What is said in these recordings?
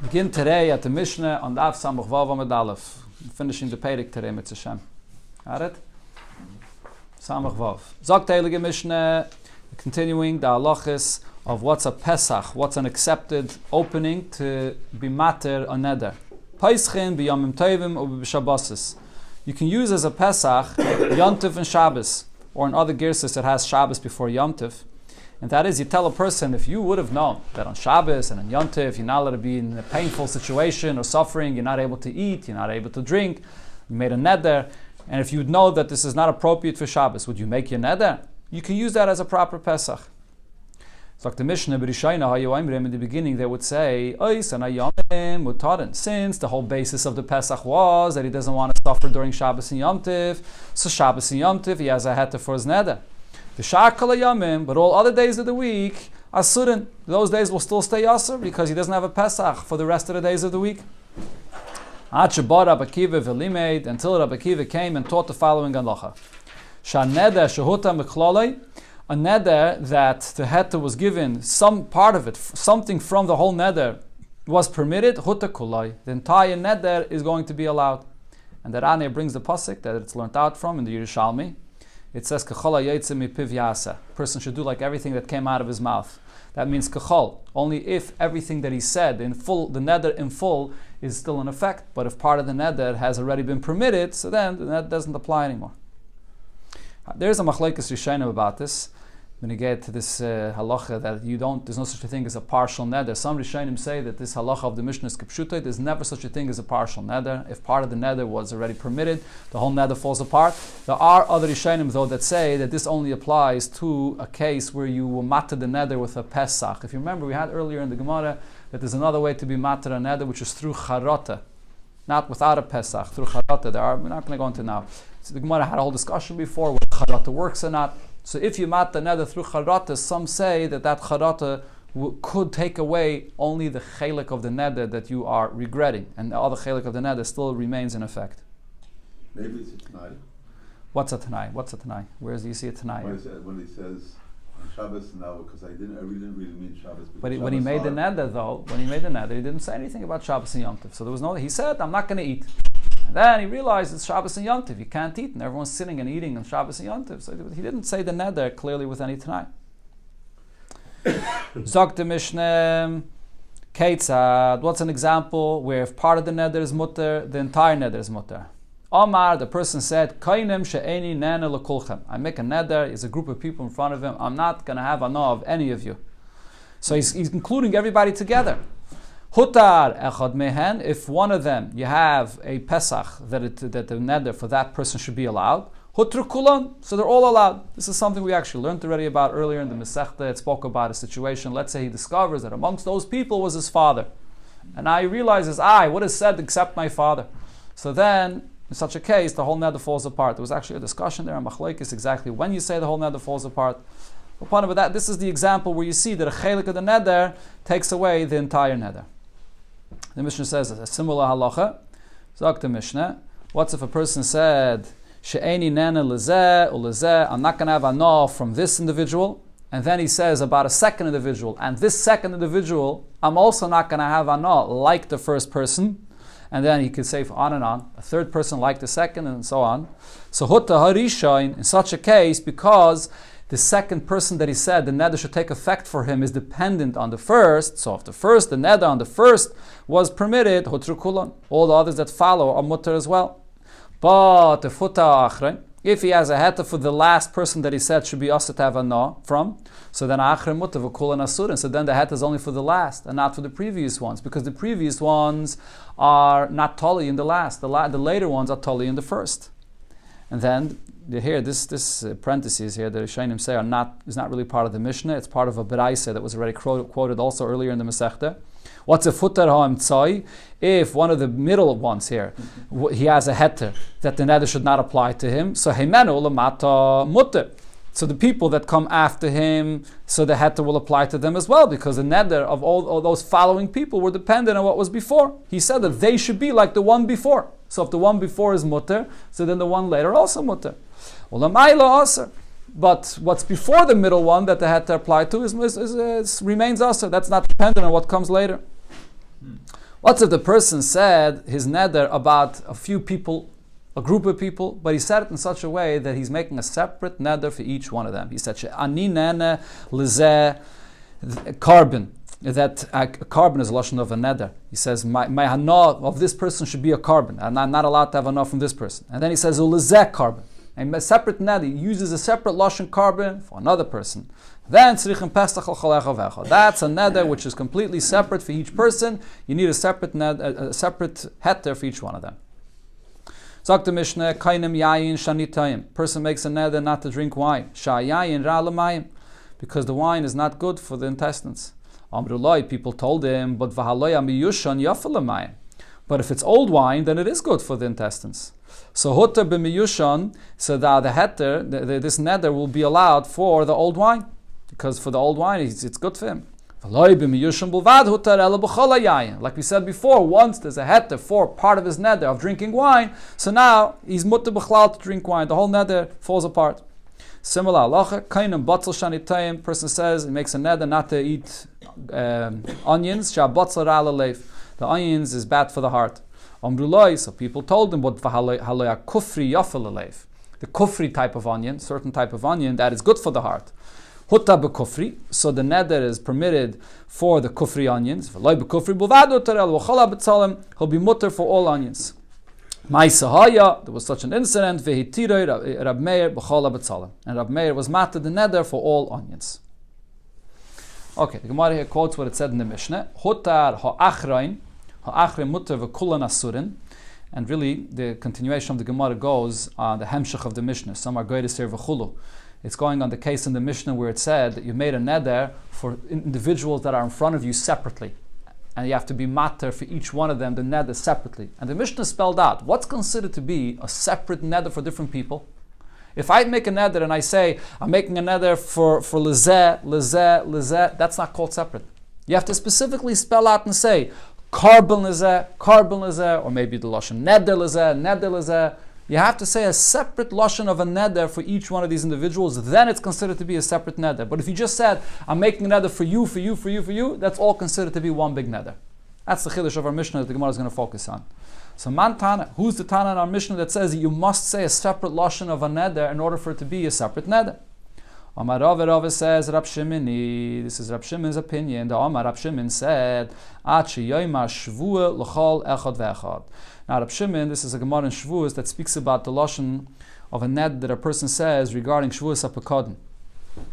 Begin today at the Mishnah on Daf Samach Vav Amud Aleph. Finishing the Perek today, Mitzvah Shem. Got it? Samach Vav. Zok Teilige Mishnah, continuing the halachis of what's a Pesach, what's an accepted opening to be mater a neder. Paischin b'yamim tovim or b'shabbosis. You can use as a Pesach Yontif and Shabbos, or in other girses it has Shabbos before Yontif. And that is, you tell a person, if you would have known that on Shabbos and on Yontif you're not allowed to be in a painful situation or suffering, you're not able to eat, you're not able to drink, you made a neder, and if you would know that this is not appropriate for Shabbos, would you make your neder? You can use that as a proper Pesach. It's like the Mishnah, in the beginning they would say, since the whole basis of the Pesach was that he doesn't want to suffer during Shabbos and Yontif, so Shabbos and Yontif he has a heter for his neder. But all other days of the week, asurin, those days will still stay asur because he doesn't have a Pesach for the rest of the days of the week. Until Rabbi Akiva came and taught the following halacha. A neder that the heter was given, some part of it, something from the whole neder was permitted, huta kulai. The entire neder is going to be allowed. And the Rane brings the pasuk that it's learnt out from in the Yerushalmi. It says, person should do like everything that came out of his mouth. That means kachol, only if everything that he said in full, the neder in full, is still in effect. But if part of the neder has already been permitted, so then the neder doesn't apply anymore. There's a machlekes rishonim about this. When you get to this halacha that there's no such a thing as a partial neder. Some rishonim say that this halacha of the Mishnah is kipshutai. There's never such a thing as a partial neder. If part of the neder was already permitted, the whole neder falls apart. There are other rishonim though that say that this only applies to a case where you will matter the neder with a pesach. If you remember, we had earlier in the Gemara that there's another way to be matter a neder, which is through charata, not without a pesach. Through charata, we're not going to go into now. So the Gemara had a whole discussion before whether charata works or not. So if you mat the neder through charata, some say that charata could take away only the chelik of the neder that you are regretting, and the other chelik of the neder still remains in effect. Maybe it's a Tanai. What's a Tanai? Where do you see a Tanai? When he says on Shabbos now, because I really didn't mean Shabbos. But when he made the neder though, he didn't say anything about Shabbos and Yom Tov. So there was he said, I'm not going to eat. And then he realized it's Shabbos and Yom Tov. You can't eat, and everyone's sitting and eating on Shabbos and Yom Tov. So he didn't say the neder clearly with any Tanai. Zok the Mishnah, Keitzad. What's an example where if part of the neder is mutter, the entire neder is mutter? Omar, the person said, Kainem she'eni nene lekulchem. I make a neder, there's a group of people in front of him, I'm not going to have anah of any of you. So he's including everybody together. Hutar echad mehen, if one of them, you have a Pesach, that the neder for that person should be allowed. Hutru kulan, so they're all allowed. This is something we actually learned already about earlier in the Masechta. It spoke about a situation. Let's say he discovers that amongst those people was his father. And now he realizes, what is said except my father? So then, in such a case, the whole neder falls apart. There was actually a discussion there on machlekes exactly when you say the whole neder falls apart. Upon that, this is the example where you see that a chelik of the neder takes away the entire neder. The Mishnah says a similar halacha. Zok the Mishnah. What's if a person said, She'eni nene lezeh ulezeh, I'm not going to have anah from this individual, and then he says about a second individual, and this second individual, I'm also not going to have anah like the first person, and then he could say on and on, a third person like the second, and so on. So hutta harishain, in such a case, because the second person that he said the neder should take effect for him is dependent on the first. So if the neder on the first was permitted, hutru kulan, all the others that follow are mutter as well. But if he has a heter for the last person that he said should be also to have a no from, so then achre mutter v'kulan asurin. So then the heter is only for the last and not for the previous ones, because the previous ones are not totally in the last. The later ones are totally in the first. And then here, this parentheses here, the Rishonim say is not really part of the Mishnah. It's part of a Beraisa that was already quoted also earlier in the Masechta. What's a futar ha'emtzai? If one of the middle ones here, he has a heter that the neder should not apply to him, so heimenu lamata mutter. So the people that come after him, so the heter will apply to them as well, because the neder of all those following people were dependent on what was before. He said that they should be like the one before. So if the one before is mutter, so then the one later also mutter. But what's before the middle one that they had to apply to remains also. That's not dependent on what comes later. What's if the person said his neder about a few people, a group of people, but he said it in such a way that he's making a separate neder for each one of them. He said, "Ani nene lezeh carbon." That carbon is a lashon of a neder. He says, my hana of this person should be a carbon, and I'm not allowed to have hana from this person. And then he says, ulezeh carbon. And a separate neder, he uses a separate lashon carbon for another person. Then tzrichim pestach al chol echad v'echad. That's a neder which is completely separate for each person. You need a separate separate heter for each one of them. Zok the Mishnah, kainem yayin shanitayim. Person makes a neder not to drink wine. Sha yayin ra l'mayim. Because the wine is not good for the intestines. Amrullah, people told him, but v'haloy amiyushan yafel l'mayim. But if it's old wine, then it is good for the intestines. So hutter b'miyushan, so that the heter, this neder will be allowed for the old wine. Because for the old wine, it's good for him. Like we said before, once there's a heter for part of his neder of drinking wine, so now he's mutter b'chlal to drink wine. The whole neder falls apart. Similar halacha, kainam batzal shanitayim. Person says he makes a neder not to eat onions. Shabatzal ra l'leif. The onions is bad for the heart. Amrullah, so people told him, but v'haloya kufri yafel l'leif. The kufri type of onion, certain type of onion that is good for the heart. Hutta b'kufri, so the neder is permitted for the kufri onions. V'loi b'kufri b'uvado terel v'chala b'tzalim. He'll be mutter for all onions. Ma'isahaya, there was such an incident. V'hitiroi Rab Meir b'chala b'tzalim, and Rab Meir was matter the neder for all onions. Okay, the Gemara here quotes what it said in the Mishnah. Hutar ha'achrein mutter v'kulan asurin. And really, the continuation of the Gemara goes on the hemshech of the Mishnah. Some are goyres here v'chulu. It's going on the case in the Mishnah where it said that you made a neder for individuals that are in front of you separately. And you have to be matter for each one of them, the neder separately. And the Mishnah spelled out what's considered to be a separate neder for different people. If I make a neder and I say, I'm making a neder for lezeh, that's not called separate. You have to specifically spell out and say, carbon lezeh, or maybe the lashon neder lezeh. You have to say a separate lashon of a neder for each one of these individuals, then it's considered to be a separate neder. But if you just said, I'm making a neder for you, that's all considered to be one big neder. That's the chiddush of our Mishnah that the Gemara is going to focus on. So man Tana, who's the Tana in our Mishnah that says that you must say a separate lashon of a neder in order for it to be a separate neder? Amar Rava says, Rab Shimoni, this is Rab Shimon's opinion. The Amar Rab Shimon said, Achi yoyma shvua l'chol echad ve'echad. Now Rab Shimon, this is a Gemara in Shavuos that speaks about the lashon of a neder that a person says regarding Shavuos HaPekadon.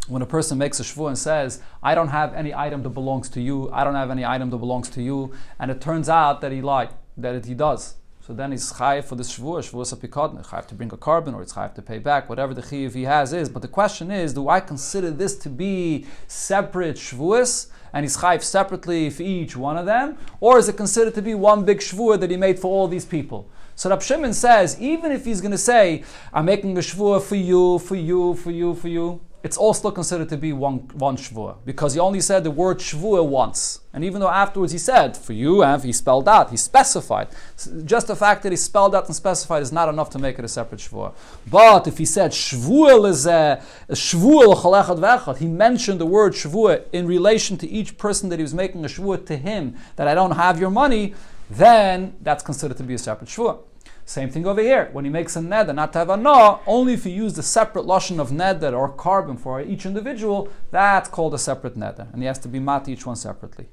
When a person makes a shvuah and says, I don't have any item that belongs to you, and it turns out that he lied, that he does. So then he's chayiv for this shvuah HaPekadon, chayiv to bring a carbon, or it's chayiv to pay back, whatever the chayiv he has is. But the question is, do I consider this to be separate shvuahs, and he's chayiv separately for each one of them? Or is it considered to be one big shvuah that he made for all these people? So Rab Shimon says, even if he's going to say, I'm making a shvuah for you, it's all still considered to be one shvuah, because he only said the word shvuah once. And even though afterwards he said, for you, and he spelled out, he specified. Just the fact that he spelled out and specified is not enough to make it a separate shvuah. But if he said shvuah l'chol echad ve'echad, he mentioned the word shvuah in relation to each person that he was making a shvuah to him, that I don't have your money, then that's considered to be a separate shvuah. Same thing over here. When he makes a neder not to have a na, only if he used the separate lashon of neder or carbon for each individual, that's called a separate neder. And he has to be mat each one separately.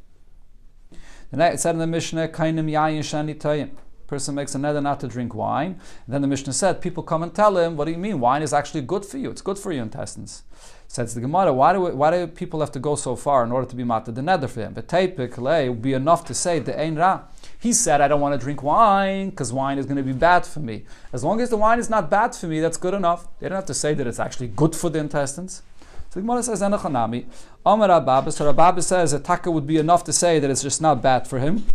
It said in the Mishnah, kainim yayin shanitayim. Person makes a neder not to drink wine. And then the Mishnah said, people come and tell him, what do you mean? Wine is actually good for you. It's good for your intestines. Says the Gemara, why do people have to go so far in order to be matter the neder for him? But typically, would be enough to say the ein ra. He said, I don't want to drink wine because wine is going to be bad for me. As long as the wine is not bad for me, that's good enough. They don't have to say that it's actually good for the intestines. So the Gemara says, Enochanami. Amar Rabba, so Rabba says that taka would be enough to say that it's just not bad for him.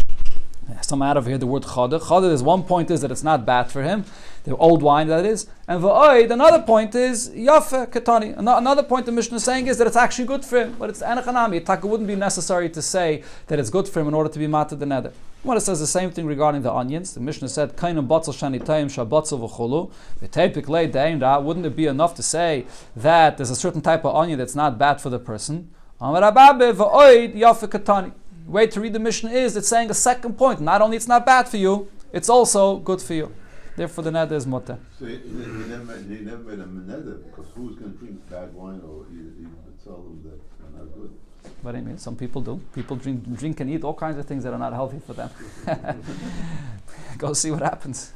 Some out of here the word chada. Chada is one point is that it's not bad for him, the old wine that is. And v'oid, another point is yafe ketani. Another point the Mishnah is saying is that it's actually good for him, but it's enochanami. Taka wouldn't be necessary to say that it's good for him in order to be matter the neder. Gemara says the same thing regarding the onions. The Mishnah said, "Kainam batzal shanitayim shabatzal v'chulu." V'tepikle de'inra. Wouldn't it be enough to say that there's a certain type of onion that's not bad for the person? Amar Ababe v'oid yafe ketani. way to read the Mishnah is it's saying a second point. Not only it's not bad for you, it's also good for you. Therefore, the neder is mutter. So he never made a neder because who's going to drink bad wine or he would tell them that they're not good. What I mean, some people do. People drink and eat all kinds of things that are not healthy for them. Go see what happens.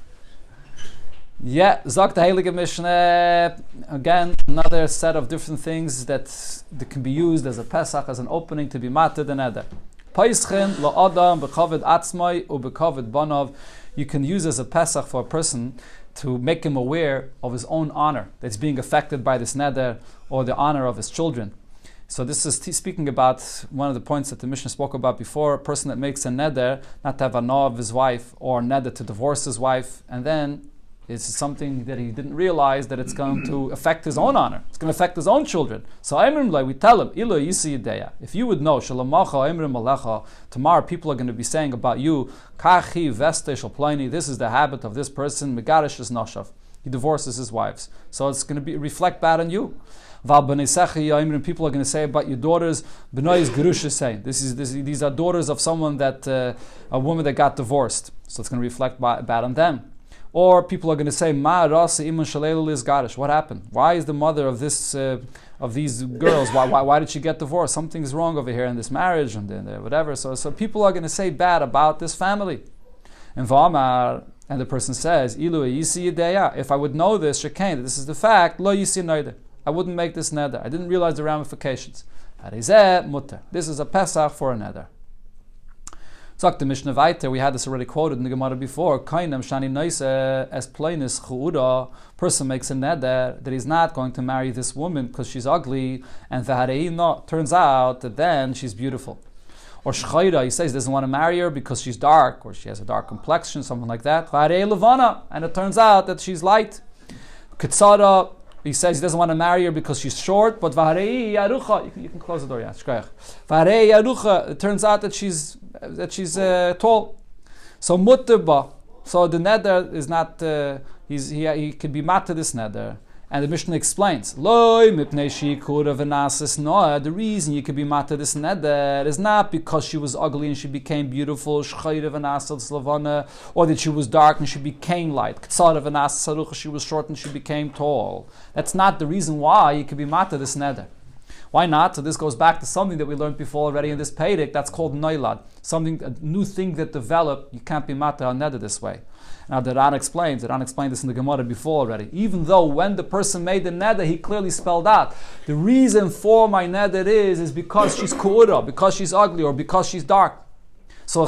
Yeah, Zok the Heilige Mishnah. Again, another set of different things that can be used as a Pesach, as an opening to be matter the neder. Paischin lo adam bekoved atzmai u bekoved banov. You can use as a Pesach for a person to make him aware of his own honor that's being affected by this neder or the honor of his children. So this is speaking about one of the points that the Mishnah spoke about before, a person that makes a neder not to have a no of his wife or neder to divorce his wife, and then it's something that he didn't realize that it's going to affect his own honor. It's going to affect his own children. So we tell him, if you would know, tomorrow people are going to be saying about you, this is the habit of this person, he divorces his wives. So it's going to reflect bad on you. People are going to say about your daughters, these are daughters of someone that, a woman that got divorced. So it's going to reflect bad on them. Or people are going to say, what happened? Why is the mother of this of these girls? Why did she get divorced? Something's wrong over here in this marriage and whatever. So people are going to say bad about this family. And the person says, if I would know this, this is the fact, I wouldn't make this neder. I didn't realize the ramifications. This is a Pesach for a neder. Sagt the Mishnah weiter, we had this already quoted in the Gemara before. Kainem shani noise as plainis chuuda. Person makes a neder that he's not going to marry this woman because she's ugly, and turns out that then she's beautiful. Or shchayra, he says he doesn't want to marry her because she's dark or she has a dark complexion, something like that. Levana, and it turns out that she's light. Kitsara, he says he doesn't want to marry her because she's short, but Vaharei Yarucha, you can close the door, yeah. Vaharei Yarucha, it turns out that she's tall. So Mutterba, so the neder is not, he could be mat to this neder. And the Mishnah explains, the reason you could be mat to this neder is not because she was ugly and she became beautiful, or that she was dark and she became light. She was short and she became tall. That's not the reason why you could be mat to this neder. Why not? So this goes back to something that we learned before already in this Pedic, that's called noilad. Something, a new thing that developed, you can't be mat on neder this way. Now the Ran explained this in the Gemara before already. Even though when the person made the neder, he clearly spelled out, the reason for my neder is because she's ku'ura, because she's ugly, or because she's dark. So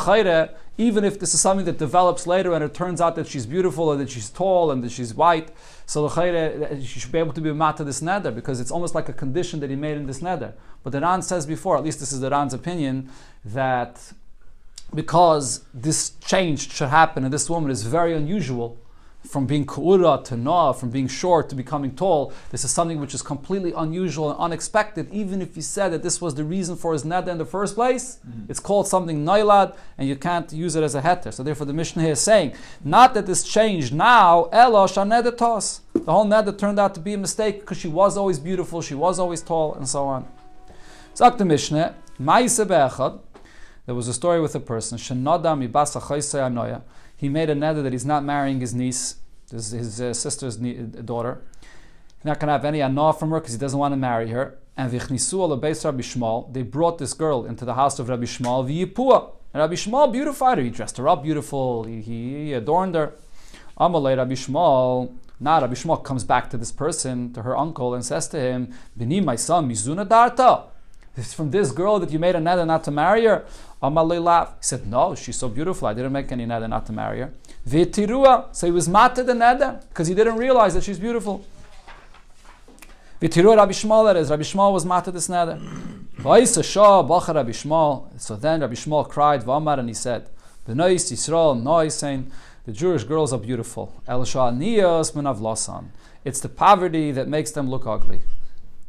even if this is something that develops later and it turns out that she's beautiful or that she's tall and that she's white, so she should be able to be mat to this neder because it's almost like a condition that he made in this neder. But the Ran says before, at least this is the Ran's opinion, that because this change should happen and this woman is very unusual, from being ku'ura to noah, from being short to becoming tall, this is something which is completely unusual and unexpected. Even if you said that this was the reason for his neder in the first place, it's called something noilad, and you can't use it as a heter. So therefore the Mishnah here is saying, not that this changed now, elo shaneder tos. The whole neder turned out to be a mistake because she was always beautiful, she was always tall, and so on. Sagt the Mishnah, ma'aseh be'echad. There was a story with a person, he made a neder that he's not marrying his niece, his sister's daughter. He's not going to have any anah from her because he doesn't want to marry her. And they brought this girl into the house of Rabbi Shmuel, and Rabbi Shmuel beautified her. He dressed her up beautiful, he adorned her. Amalei Rabbi Shmuel. Now Rabbi Shmuel comes back to this person, to her uncle, and says to him, Bini, my son, mizuna darta. It's from this girl that you made a neder not to marry her. Amalei laughed. He said, no, she's so beautiful, I didn't make any neder not to marry her. V'tirua, so he was mated the neder because he didn't realize that she's beautiful. V'tirua Rabbi Shmuel, that is, Rabbi Shmuel was mated this neder. So then Rabbi Shmuel cried, V'amar, and he said, B'nois Yisrael, noisein, the Jewish girls are beautiful. El sha'aniyos min avlosan. It's the poverty that makes them look ugly.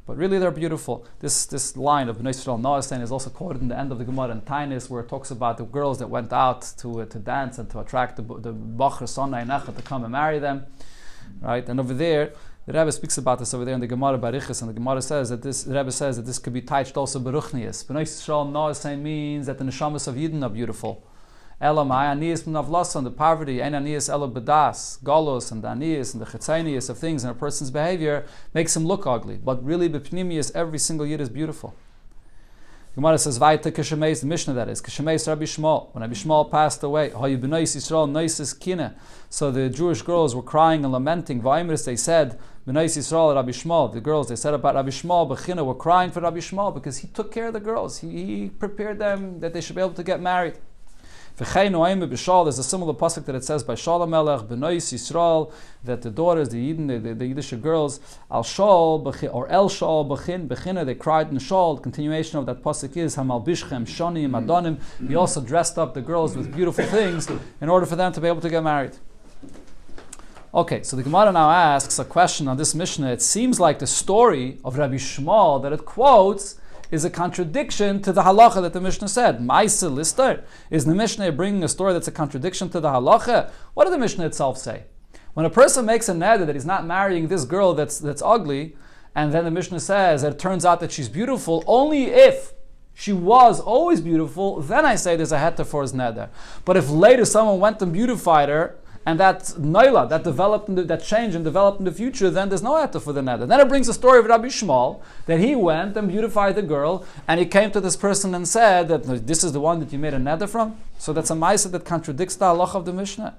But really they're beautiful. This line of B'nai Yisrael Noastein is also quoted in the end of the Gemara in Tainis, where it talks about the girls that went out to dance and to attract the Bachar Sonna Necha to come and marry them. Right? And over there, The Rebbe speaks about this over there in the Gemara Barichas, and the Gemara says that the Rebbe says that this could be touched also Beruchnius. B'nai Yisrael Noasei means that the neshamas of Yidden are beautiful. Elamai Aniyas B'navlasan, the poverty, Ein Aniyas Ela B'das, Golos, and the Aniyas and the Chetzanias of things in a person's behavior makes him look ugly. But really, B'pnimius, every single Yid is beautiful. Gemara says, Vaita Kishemeis, the Mishnah that is, Kishemeis Rabbi Shmuel. When Rabbi Shmuel passed away, Hayu B'nais Yisrael Noises Kine. So the Jewish girls were crying and lamenting. Vayimris, they said, B'nais Yisrael Rabbi Shmuel. The girls, they said about Rabbi Shmuel, B'china, were crying for Rabbi Shmuel because he took care of the girls. He prepared them that they should be able to get married. There's a similar pasuk that it says by Shalom Melech, B'nais Yisrael, that the daughters, the Yidden, the Yiddish girls, Al Shal or El Shal B'china, they cried in the Shal. The continuation of that pasuk is Hamal Bishchem Shonim Adonim. He also dressed up the girls with beautiful things in order for them to be able to get married. Okay, so the Gemara now asks a question on this Mishnah. It seems like the story of Rabbi Shmuel that it quotes is a contradiction to the halacha that the Mishnah said. Maisa lister. Is the Mishnah bringing a story that's a contradiction to the halacha? What did the Mishnah itself say? When a person makes a neder that he's not marrying this girl that's ugly, and then the Mishnah says that it turns out that she's beautiful only if she was always beautiful, then I say there's a heter for his neder. But if later someone went and beautified her, and that naila, that changed and developed in the future, then there's no heter for the neder. Then it brings the story of Rabbi Shmuel, that he went and beautified the girl, and he came to this person and said that this is the one that you made a neder from. So that's a ma'aseh that contradicts the halach of the Mishnah.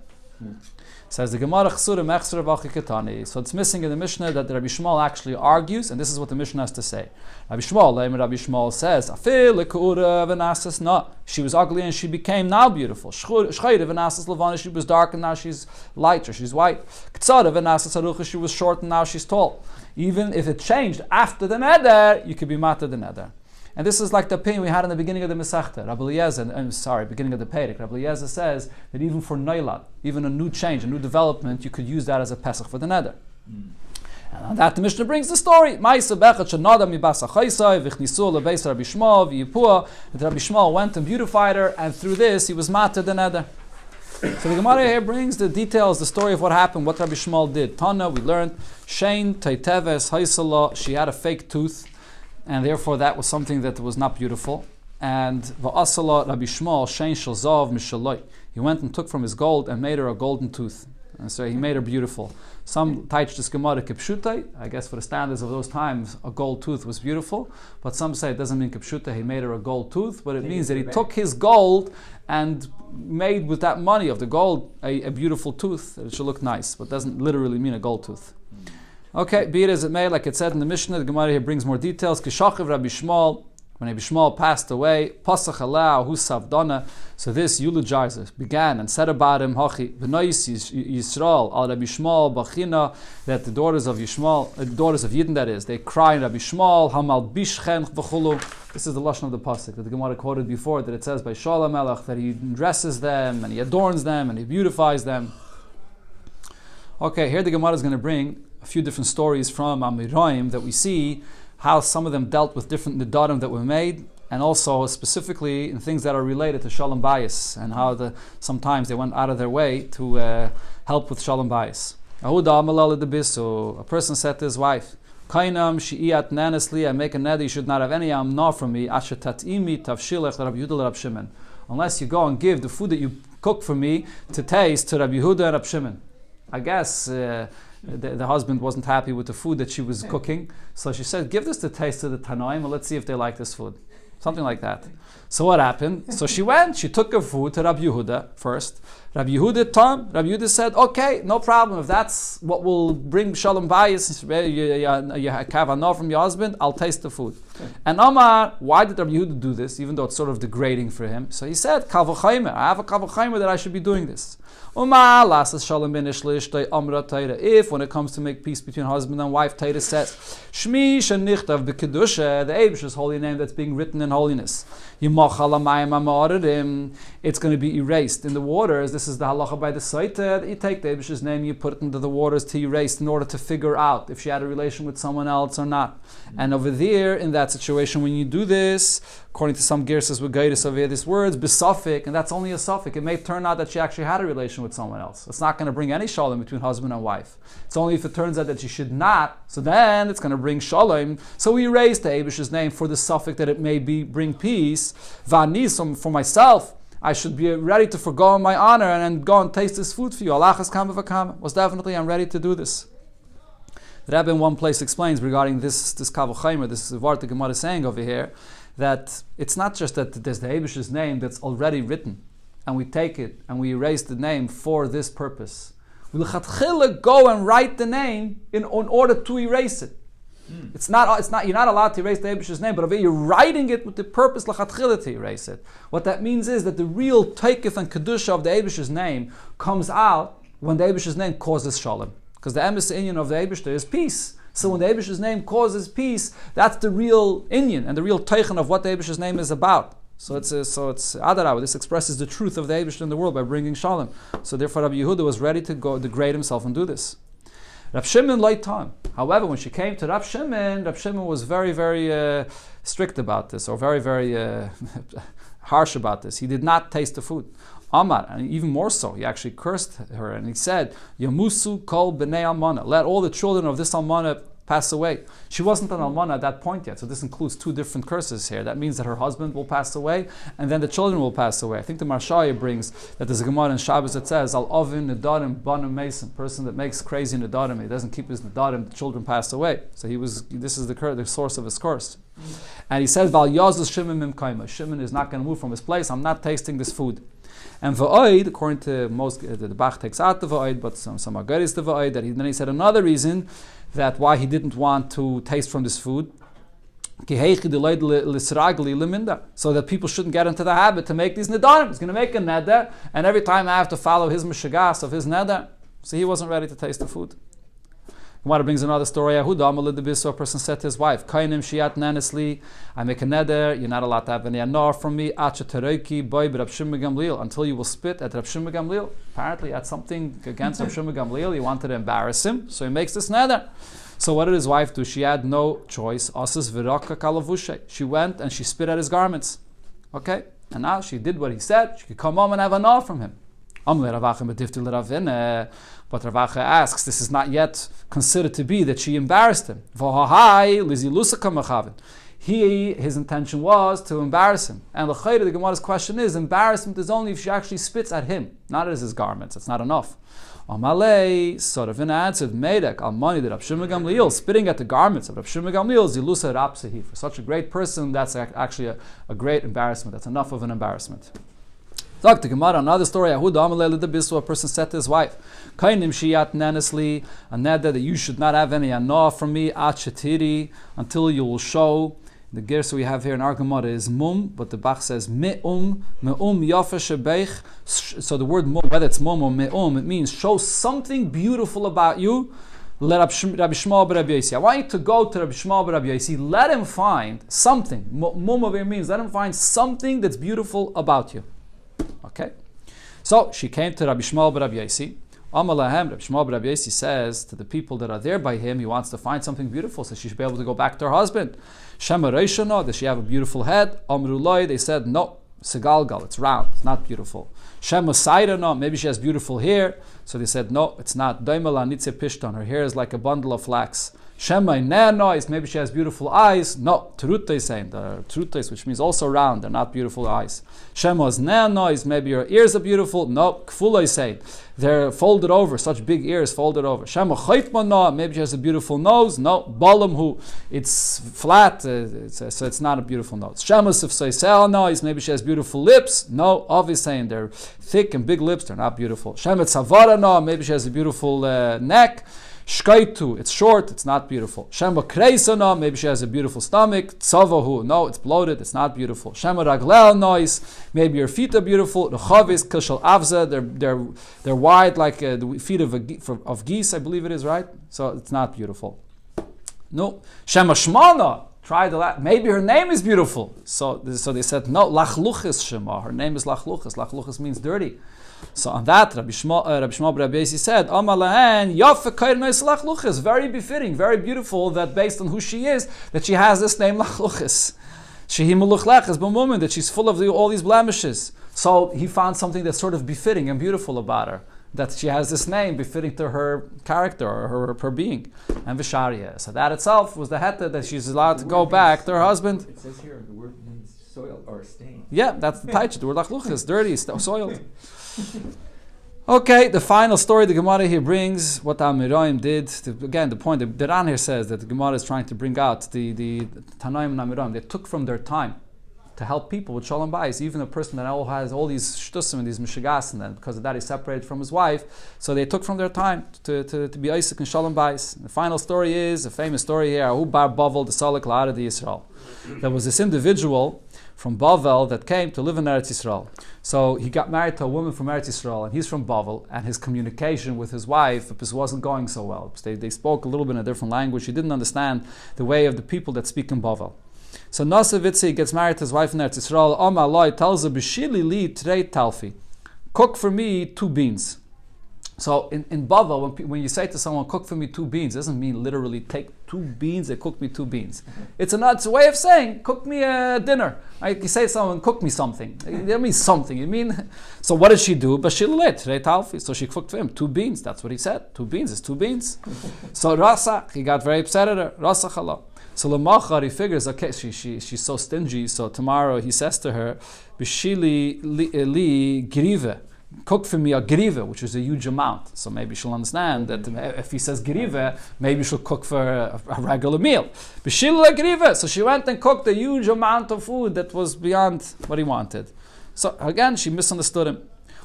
Says the Gemara Chsura Mechsura V'Achiketani. So it's missing in the Mishnah that Rabbi Shmuel actually argues, and this is what the Mishnah has to say. Rabbi Shmuel says, Afil lekura v'nasas na. She was ugly and she became now beautiful. Shchayre v'nasas levana. She was dark and now she's light or she's white. Ktsara v'nasas arucha. She was short and now she's tall. Even if it changed after the neder, you could be mata the neder. And this is like the opinion we had in the beginning of the Masechta. Beginning of the Perek. Rabbi Eliezer says that even for Neilat, even a new change, a new development, you could use that as a Pesach for the Neder. And on that the Mishnah brings the story. That Rabbi Shmuel went and beautified her, and through this he was mated the Neder. So the Gemara here brings the details, the story of what happened, what Rabbi Shmuel did. Tana, we learned, Shein Taiteves Haisala, she had a fake tooth, and therefore that was something that was not beautiful. And va'asala Rabbi Shmuel shein shel zav mishaloi. He went and took from his gold and made her a golden tooth. And so he made her beautiful. Some teach this Gemara kipshutai. I guess for the standards of those times, a gold tooth was beautiful. But some say it doesn't mean kipshutai. He made her a gold tooth, but it means that he took his gold and made with that money of the gold a beautiful tooth. It should look nice, but doesn't literally mean a gold tooth. Okay, be it as it may, like it said in the Mishnah, the Gemara here brings more details. Kishachiv Rabbi Shmuel, when Rabbi Shmuel passed away, Pasach Alau Hu Savdana. So this eulogizer began and said about him, Hachi B'nais Yisrael al Rabbi Shmuel Bachina, that the daughters of Yishmael, daughters of Yidden, that is, they cry in Rabbi Shmuel Hamal Bishchen V'chulu. This is the lashon of the pasuk that the Gemara quoted before, that it says by Shalom Melech that he dresses them and he adorns them and he beautifies them. Okay, here the Gemara is going to bring a few different stories from Nedarim that we see how some of them dealt with different Nedarim that were made, and also specifically in things that are related to Shalom Bayis, and how sometimes they went out of their way to help with Shalom Bayis. A person said to his wife, Kainam shi'iyat nanesli, I make a neder, you should not have any amna from me, asher tat'imi tavshilech Rabbi Yehuda Rabbi Shimon, unless you go and give the food that you cook for me to taste to Rabbi Yehuda and Rabbi Shimon. I guess the husband wasn't happy with the food that she was cooking, so she said, give this to taste to the Tanoim and let's see if they like this food. Something like that. So what happened? So she went, she took her food to Rabbi Yehuda first. Rabbi Yehuda said, okay, no problem. If that's what will bring Shalom Bayis, you have enough from your husband, I'll taste the food. And Amar, why did Rabbi Yehuda do this, even though it's sort of degrading for him? So he said, Kal v'chaymer, I have a Kal v'chaymer that I should be doing this. If when it comes to make peace between husband and wife, Torah says, Shmi shenichtav b'kedusha, the Eibish's holy name that's being written in holiness. It's going to be erased in the waters. This is the halacha by the Saita. You take the Eibish's name, you put it into the waters to erase in order to figure out if she had a relation with someone else or not. And over there in that that situation, when you do this, according to some Girsas with Gaitis over here, this word's besuffic, and that's only a suffix. It may turn out that she actually had a relation with someone else. It's not going to bring any shalom between husband and wife. It's only if it turns out that she should not, so then it's going to bring shalom. So we erase the Abish's name for the suffix that it may bring peace. Vanis, for myself, I should be ready to forgo my honor and then go and taste this food for you. Allah has come v'kam. Was definitely, I'm ready to do this. The Rebbe in one place explains regarding this Kavachaymer, this is what the Gemara is saying over here, that it's not just that there's the Abish's name that's already written, and we take it and we erase the name for this purpose. We'll go and write the name in order to erase it. It's not. You're not allowed to erase the Abish's name, but you're writing it with the purpose l'chatchila to erase it. What that means is that the real taikif and kedusha of the Abish's name comes out when the Abish's name causes shalom, because the emes inyan of the Abishter is peace. So when the Abish's name causes peace, that's the real inyan and the real teichen of what the Abish's name is about. So it's Adarawa. This expresses the truth of the Abishter in the world by bringing shalom. So therefore, Rabbi Yehuda was ready to go degrade himself and do this. Rab Shimon light time. However, when she came to Rab Shimon was very, very strict about this, or very, very harsh about this. He did not taste the food. Amar, and even more so, he actually cursed her, and he said, Yamusu kol b'nei almana. Let all the children of this almana pass away. She wasn't an almana at that point yet, so this includes two different curses here. That means that her husband will pass away, and then the children will pass away. I think the Marshaya brings that there's a Gemara in Shabbos that says, Al ovin nedarim banim mason, person that makes crazy nedarim, he doesn't keep his nedarim, the children pass away. So this is the source of his curse. And he said, Val yazus Shimon mim kaima. Shimon is not going to move from his place. I'm not tasting this food. And va'oid, according to most, the Bach takes out the va'oid, but some agaris the va'oid, that then he said another reason that why he didn't want to taste from this food, so that people shouldn't get into the habit to make these nedarim. He's going to make a neder, and every time I have to follow his mishagas of his neder, so he wasn't ready to taste the food. Gemara brings another story. A person said to his wife, Kainim shiat nanesli, I make a neder, you're not allowed to have any anar from me, until you will spit at Rab Shimon Gamliel. Apparently he had something against Rab Shimon Gamliel, he wanted to embarrass him, so he makes this neder. So what did his wife do? She had no choice. She went and she spit at his garments. Okay? And now she did what he said. She could come home and have anar from him. But Ravacha asks, this is not yet considered to be that she embarrassed him. His intention was to embarrass him. And the Gemara's question is, embarrassment is only if she actually spits at him, not at his garments. It's not enough. Amalei, sort of answered, Medek, Al-Mani, that Rab Shimon Gamliel, spitting at the garments of Rab Shimon Gamliel, Zilusa Rapsehi. For such a great person, that's actually a great embarrassment. That's enough of an embarrassment. Talk to Gemara, another story. A person said to his wife, Kainim shiyat nanesli, a neder that you should not have any anah from me, at shetiri, until you will show. The gersa we have here in our Gemara is mum, but the Bach says me'um yafa shebeich. So the word mum, whether it's mum or me'um, it means show something beautiful about you. Let Rabbi Shmuel bar Rabbi Yosi. I want you to go to Rabbi Shmuel bar Rabbi Yosi. Let him find something. Mum over here means let him find something that's beautiful about you. Okay, so she came to Rabbi Shmuel bar Rabbi Yosi. Amalahem, Rabbi Shmuel bar Rabbi Yosi says to the people that are there by him, he wants to find something beautiful, so she should be able to go back to her husband. Shema Reishana, does she have a beautiful head? Amrulai, they said no, Segalgal, it's round, it's not beautiful. Shema Sairana, maybe she has beautiful hair, so they said no, it's not. Daimala Nitze Pishtan, her hair is like a bundle of flax. Shema Nenois, maybe she has beautiful eyes. No, Terute saying, the Terutes, which means also round, they're not beautiful eyes. Shema's Nenois, maybe her ears are beautiful. No, Kfulai saying, they're folded over, such big ears folded over. Shema Chaytmana, maybe she has a beautiful nose. No, Balam who, it's flat, so it's not a beautiful nose. Shema Sifsaisel noise, maybe she has beautiful lips. No, obviously saying they're thick and big lips, they're not beautiful. Shema Tzavarana, maybe she has a beautiful neck. Shkaitu, it's short, it's not beautiful. Shema Kreisana, maybe she has a beautiful stomach. Tzavahu, no, it's bloated, it's not beautiful. Shema Raglel noise, maybe her feet are beautiful. Rechavis Kishal Avza, they're wide like the feet of geese, I believe it is, right? So it's not beautiful. No. Shema Shmana, Try maybe her name is beautiful. So they said, no, Lachluchis Shema. Her name is Lachluchis. Lachluchis means dirty. So on that, Rabbi Shmuel Bar Abiyasi said, Amar lahen Yafe Kairnois Lachluchis. Very befitting, very beautiful that based on who she is, that she has this name Lachluchis. Shehi Meluchlech is b'mumin, that she's full of all these blemishes. So he found something that's sort of befitting and beautiful about her, that she has this name befitting to her character or her being. And Visharya. So that itself was the heta that she's allowed to go back to her husband. It says here the word means soiled or stained. Yeah, that's the taich. The word lachluchis, dirty, soiled. Okay, the final story the Gemara here brings, what the Amiroim did. Again, the point that Ran here says that the Gemara is trying to bring out the Tanaim and Amiroim. They took from their time to help people with shalom bayis, even a person that has all these shtusim and these mishigas, and then because of that he's separated from his wife. So they took from their time to be Isaac and shalom bayis. The final story is a famous story here. Ahu bar Bavel the Salik La'ara di Yisrael. There was this individual from Bavel that came to live in Eretz Yisrael. So he got married to a woman from Eretz Yisrael, and he's from Bavel, and his communication with his wife wasn't going so well. They spoke a little bit in a different language. He didn't understand the way of the people that speak in Bavel. So Nasavitzi gets married to his wife in Eretz Yisrael. Amalai tells her, B'shili li trei talfi. Cook for me 2 beans. So in Bavel, when you say to someone, cook for me 2 beans, it doesn't mean literally take 2 beans and cook me 2 beans. It's a way of saying, cook me a dinner. You say to someone, cook me something. That means something. You mean, so what did she do? B'shili li trei talfi. So she cooked for him 2 beans. That's what he said. 2 beans is 2 beans. So Rasa, he got very upset at her. Rasa chala. So Lamachar, he figures, okay, she's so stingy, so tomorrow he says to her, B'shili li grive, cook for me a grive, which is a huge amount. So maybe she'll understand that if he says grive, maybe she'll cook for a regular meal. B'shili li grive. So she went and cooked a huge amount of food that was beyond what he wanted. So again, she misunderstood him.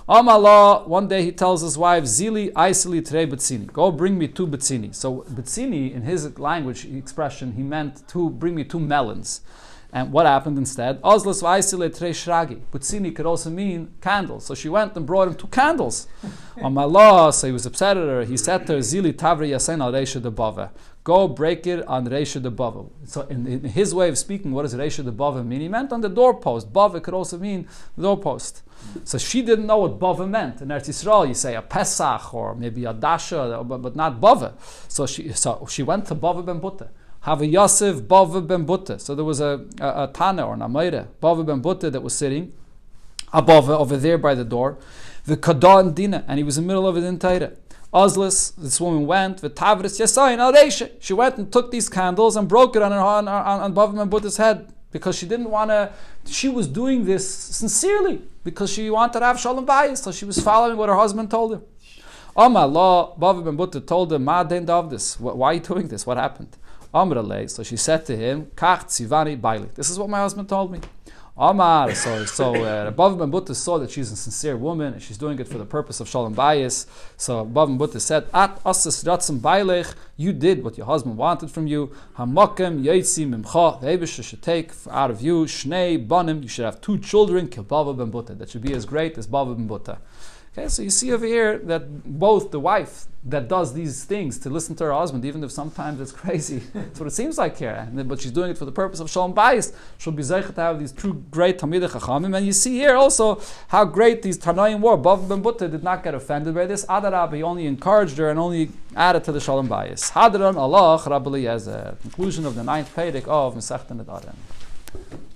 Amala, one day he tells his wife, Zili aisili trei betzini. Go bring me 2 betzini. So betzini, in his language expression, he meant to bring me 2 melons. And what happened instead? Ozlos aisili trei shragi. Betzini could also mean candles. So she went and brought him 2 candles. Amala, so he was upset at her. He said to her, Zili tavri yasen al reisha de bava. Go break it on reisha de bava. So in his way of speaking, what does reisha de bava mean? He meant on the doorpost. Bava could also mean the doorpost. So she didn't know what bava meant. In Eretz Yisrael, you say a Pesach or maybe a Dasha, but not bava. So she went to Bava ben Butte. Have a Yosef Bava ben Butte. So there was a Tana or an Amayre, Bava ben Butte, that was sitting above over there by the door. The Kadan Dina, and he was in the middle of it in Taira. Ozlis, this woman went, V'tavris Yasayin al Reisha. She went and took these candles and broke it on Bava ben Butte's head. Because she didn't want to, she was doing this sincerely because she wanted to have shalom bayis, so she was following what her husband told her. Allah, Bava ben Butte told her, Ma den of this. Why are you doing this? What happened? Amrale, so she said to him, Kach tzivani baili. This is what my husband told me. Amar, so Bava ben Butte saw that she's a sincere woman and she's doing it for the purpose of shalom bayis. So Bava ben Butte said, At asas ratzim bailech, you did what your husband wanted from you. Hamakem yaitzi mimcha, the Eibusha should take out of you shnei banim. You should have 2 children. Kil Bava ben Butte, that should be as great as Bava ben Butte. Okay, so you see over here that both the wife that does these things to listen to her husband, even if sometimes it's crazy, that's what it seems like here, but she's doing it for the purpose of shalom bayis, she'll be zeichet to have these true great Talmidei Chachamim. And you see here also how great these Tanoim were. Bava ben Butte did not get offended by this. Adarab, he only encouraged her and only added to the shalom bayis. Hadran Allah Rabbi Eliezer. Conclusion of the 9th Perek of Masechta Nedarim.